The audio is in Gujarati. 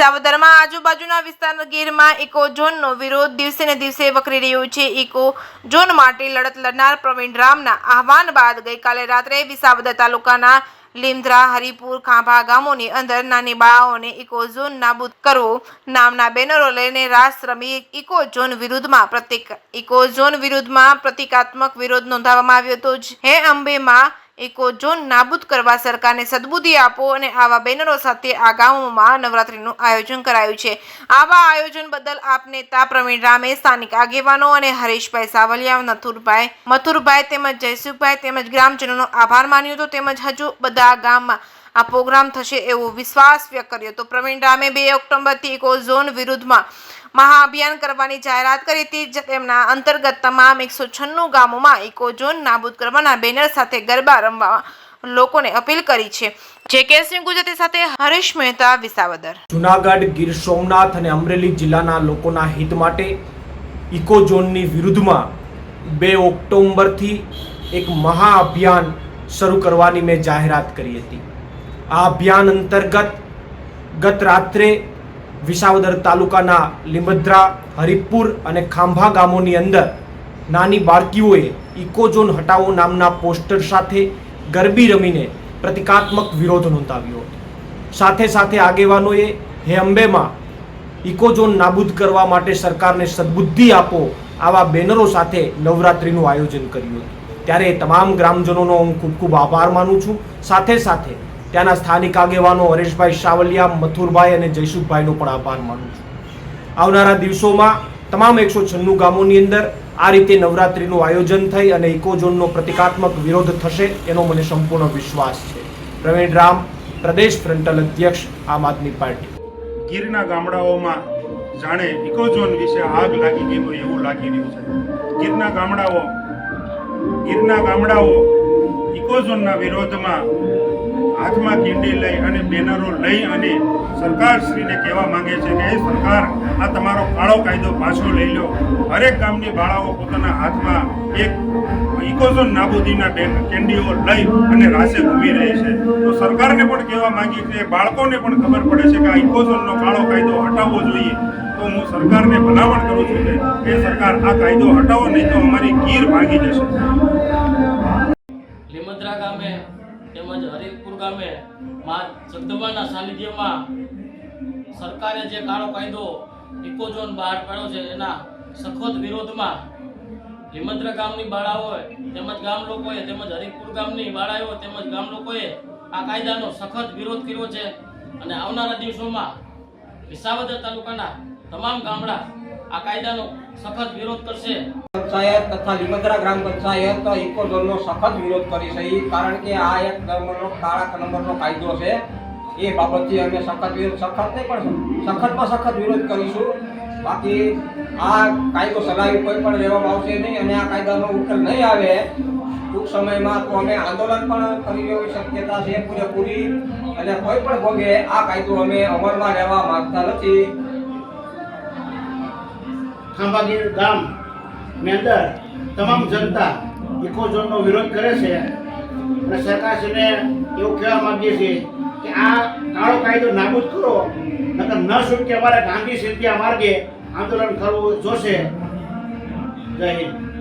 વિસાવદરમાં આજુબાજુના વિસ્તાર ગીરમાં ઇકો ઝોનનો વિરોધ દિવસે ને દિવસે વકરી રહ્યો છે। ઇકો ઝોન માટે લડત લડનાર પ્રવીણ રામના આહવાન બાદ ગઈકાલે રાત્રે વિસાવદર તાલુકાના લીમધરા, હરિપુર, ખાંભા ગામોની અંદર નાની બાળાઓને ઇકો ઝોન નાબૂદ કરવો નામના બેનરો લઈને રાસ રમી ઇકો ઝોન વિરુદ્ધમાં પ્રતિકાત્મક વિરોધ નોંધાવવામાં આવ્યો હતો। હે અંબે માં, ઇકો ઝોન નાબૂદ કરવા સરકારને સદબુદ્ધિ આપો અને આવા બેનરો સાથે આ ગામોમાં નવરાત્રીનું આયોજન કરાયું છે। આવા આયોજન બદલ આપ નેતા પ્રવીણ રામે સ્થાનિક આગેવાનો અને હરેશભાઈ સાવલિયા, મથુરભાઈ તેમજ જયસુખભાઈ તેમજ ગ્રામજનોનો આભાર માન્યો હતો। તેમજ હજુ બધા ગામમાં આ પ્રોગ્રામ થશે એવો વિશ્વાસ વ્યક્ત કર્યો હતો। પ્રવીણ રામે 2 ઓક્ટોબરથી ઇકો ઝોન વિરુદ્ધમાં મહાઅભિયાન કરવાની જાહેરાત કરી હતી। તેમના અંતર્ગત તમામ 196 ગામોમાં ઇકો ઝોન નાબૂદ કરવાના બેનર સાથે ગરબા રમવા લોકોને અપીલ કરી છે। જે.કે. સિંહ ગુજરાતી સાથે હરીશ મહેતા, વિસાવદર। જુનાગઢ, ગીર સોમનાથ અને અમરેલી જિલ્લાના લોકોના હિત માટે ઇકો ઝોનની વિરુદ્ધમાં 2 ઓક્ટોબરથી એક મહાઅભિયાન શરૂ કરવાની મેં જાહેરાત કરી હતી। આ અભિયાન અંતર્ગત ગત રાત્રે વિસાવદર તાલુકાના લીમધરા, હરિપુર અને ખાંભા ગામોની અંદર નાની બાળકીઓએ ઇકો ઝોન હટાવો નામના પોસ્ટર સાથે ગરબી રમીને પ્રતિકાત્મક વિરોધ નોંધાવ્યો હતો। સાથે સાથે આગેવાનોએ હે અંબેમાં ઇકો ઝોન નાબૂદ કરવા માટે સરકારને સદબુદ્ધિ આપો આવા બેનરો સાથે નવરાત્રીનું આયોજન કર્યું હતું। ત્યારે તમામ ગ્રામજનોનો હું ખૂબ ખૂબ આભાર માનું છું। સાથે સાથે ત્યાંના સ્થાનિક આગેવાનો હરેશભાઈ સાવલિયા, મથુરભાઈ અને જયસુખભાઈનો પણ આભાર માનું છું। આવનારા દિવસોમાં તમામ 196 ગામોની અંદર આ રીતે નવરાત્રીનું આયોજન થઈ અને ઇકો ઝોનનો પ્રતિકાત્મક વિરોધ થશે એનો મને સંપૂર્ણ વિશ્વાસ છે। પ્રવીણ રામ, પ્રદેશ ફ્રન્ટલ અધ્યક્ષ, આમ આદમી પાર્ટી। ગીરના ગામડાઓમાં જાણે ઇકો ઝોન વિશે આગ લાગી ગઈ હોય એવું લાગી રહ્યું છે। ગીરના ગામડાઓ ઇકો ઝોનના વિરોધમાં હાથમાં કિંડી લઈ અને બેનરો લઈ અને સરકારશ્રીને કહેવા માંગે છે કે સરકાર આ તમારો કાળો કાયદો પાછો લઈ લો। હરેક ગામની બાળાઓ પોતાના હાથમાં એક ઇકો ઝોન નાબૂદીના કેન્ડીઓ લઈ અને રાસે ઘૂમી રહી છે। તો સરકારને પણ કહેવા માંગી છે, બાળકોને પણ ખબર પડે છે કે આ ઇકો ઝોનનો કાળો કાયદો હટાવવો જોઈએ। તો હું સરકારને ભલામણ કરું છું કે સરકાર આ કાયદો હટાવો, નહીં તો અમારી ગીર ભાગી જશે। લીમધરા ગામે તેમજ હરિપુર ગામે મા જગદંબાના સાનિધ્યમાં સરકારે જે કાળો કાયદો ઇકો ઝોન બહાર પાડ્યો છે એના સખત વિરોધમાં લીમધરા ગામની બાળાઓએ તેમજ ગામ લોકોએ તેમજ હરિપુર ગામની બાળાઓ તેમજ ગામ લોકોએ આ કાયદાનો સખત વિરોધ કર્યો છે। અને આવનારા દિવસોમાં વિસાવદર તાલુકાના તમામ ગામડા આ કાયદાનો સખત વિરોધ કરશે। પંચાયત તથા લીમધરા ગ્રામ પંચાયત ઇકો ઝોનનો સખત વિરોધ કરી છે, કારણ કે આ એક કાળા નંબરનો કાયદો છે। એ બાબતથી અમે સખત વિરોધ કરીશું। બાકી આ કાયદો સલાહી કોઈ પણ લેવામાં આવશે નહીં અને આ કાયદાનો ઉકેલ નહીં આવે ટૂંક સમયમાં તો અમે આંદોલન પણ કરી એવી શક્યતા છે પૂરેપૂરી। અને કોઈ પણ ભોગે આ કાયદો અમે અમલમાં લેવા માંગતા નથી। ખાંભાગીર ગામની અંદર તમામ જનતા ઇકો ઝોનનો વિરોધ કરે છે અને સરકારશ્રીને એવું કહેવા માંગીએ છીએ કે આ કાળો કાયદો નાબૂદ કરો, નકર ન છૂટકે અમારે ગાંધી સિદ્ધિયા માર્ગે આંદોલન કરવું જોશે। જય હિન્દ।